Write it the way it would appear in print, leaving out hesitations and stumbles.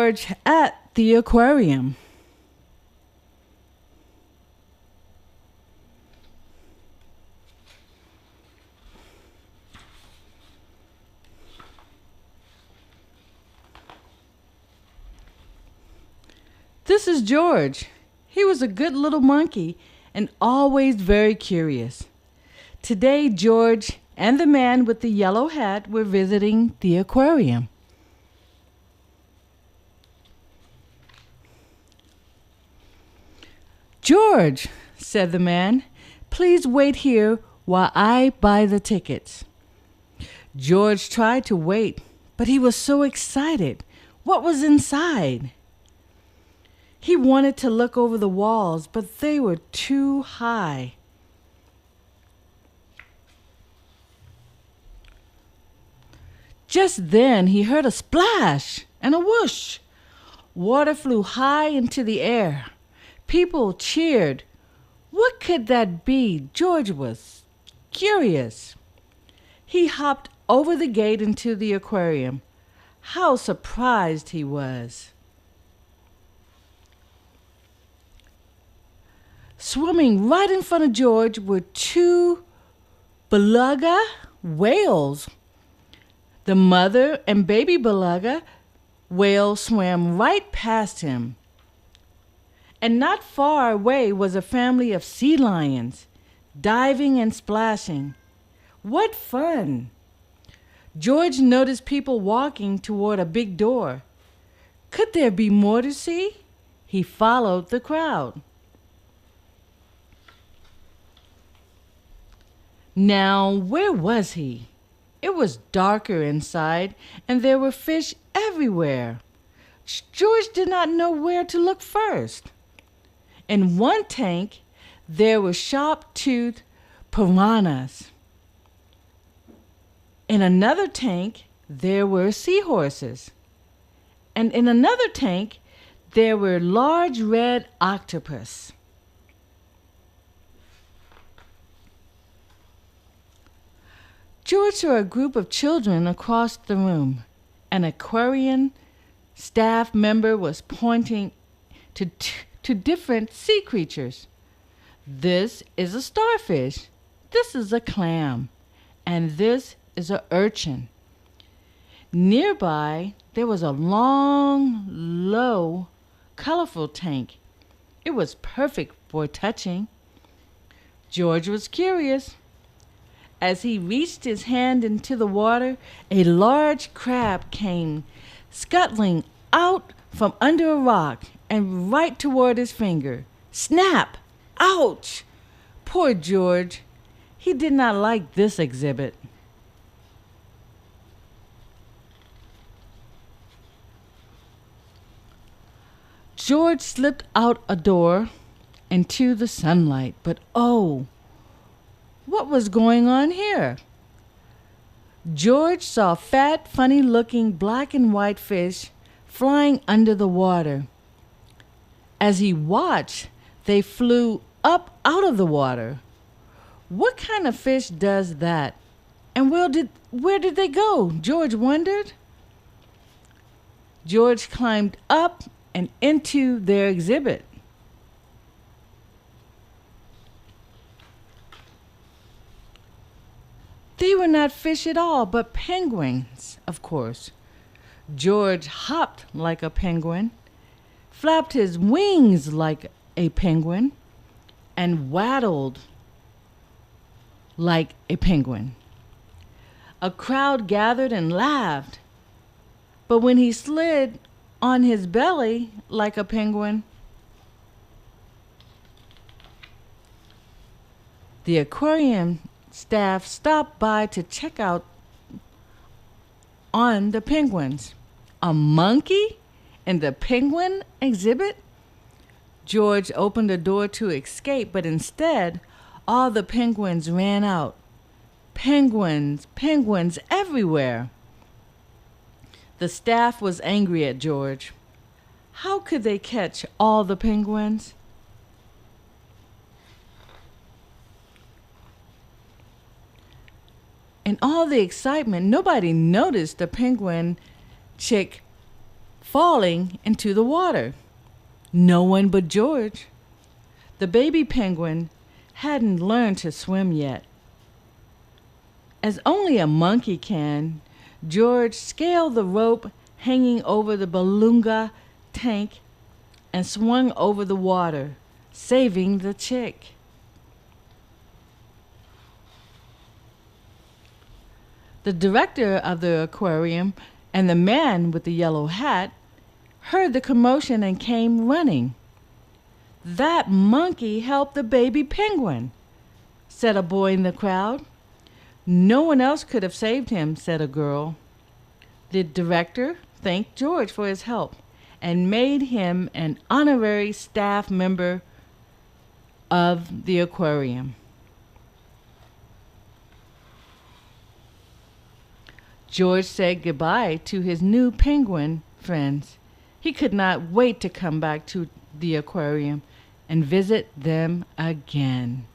George at the aquarium. This is George. He was a good little monkey and always very curious. Today, George and the man with the yellow hat were visiting the aquarium. "George," said the man, "please wait here while I buy the tickets." George tried to wait, but he was so excited. What was inside? He wanted to look over the walls, but they were too high. Just then he heard a splash and a whoosh. Water flew high into the air. People cheered. What could that be? George was curious. He hopped over the gate into the aquarium. How surprised he was. Swimming right in front of George were two beluga whales. The mother and baby beluga whale swam right past him. And not far away was a family of sea lions, diving and splashing. What fun! George noticed people walking toward a big door. Could there be more to see? He followed the crowd. Now, where was he? It was darker inside, and there were fish everywhere. George did not know where to look first. In one tank, there were sharp-toothed piranhas. In another tank, there were seahorses. And in another tank, there were large red octopus. George saw a group of children across the room. An aquarium staff member was pointing to different sea creatures. This is a starfish. This is a clam. And this is an urchin. Nearby, there was a long, low, colorful tank. It was perfect for touching. George was curious. As he reached his hand into the water, a large crab came scuttling out from under a rock and right toward his finger. Snap! Ouch! Poor George. He did not like this exhibit. George slipped out a door into the sunlight, but oh, what was going on here? George saw fat, funny-looking black and white fish flying under the water. As he watched, they flew up out of the water. What kind of fish does that? And where did they go? George wondered. George climbed up and into their exhibit. They were not fish at all, but penguins, of course. George hopped like a penguin, flapped his wings like a penguin, and waddled like a penguin. A crowd gathered and laughed, but when he slid on his belly like a penguin, the aquarium staff stopped by to check out on the penguins. A monkey in the penguin exhibit? George opened the door to escape, but instead, all the penguins ran out. Penguins, penguins everywhere. The staff was angry at George. How could they catch all the penguins? In all the excitement, nobody noticed the penguin chick falling into the water. No one but George. The baby penguin hadn't learned to swim yet. As only a monkey can, George scaled the rope hanging over the beluga tank and swung over the water, saving the chick. The director of the aquarium and the man with the yellow hat heard the commotion and came running. "That monkey helped the baby penguin," said a boy in the crowd. "No one else could have saved him," said a girl. The director thanked George for his help and made him an honorary staff member of the aquarium. George said goodbye to his new penguin friends. He could not wait to come back to the aquarium and visit them again.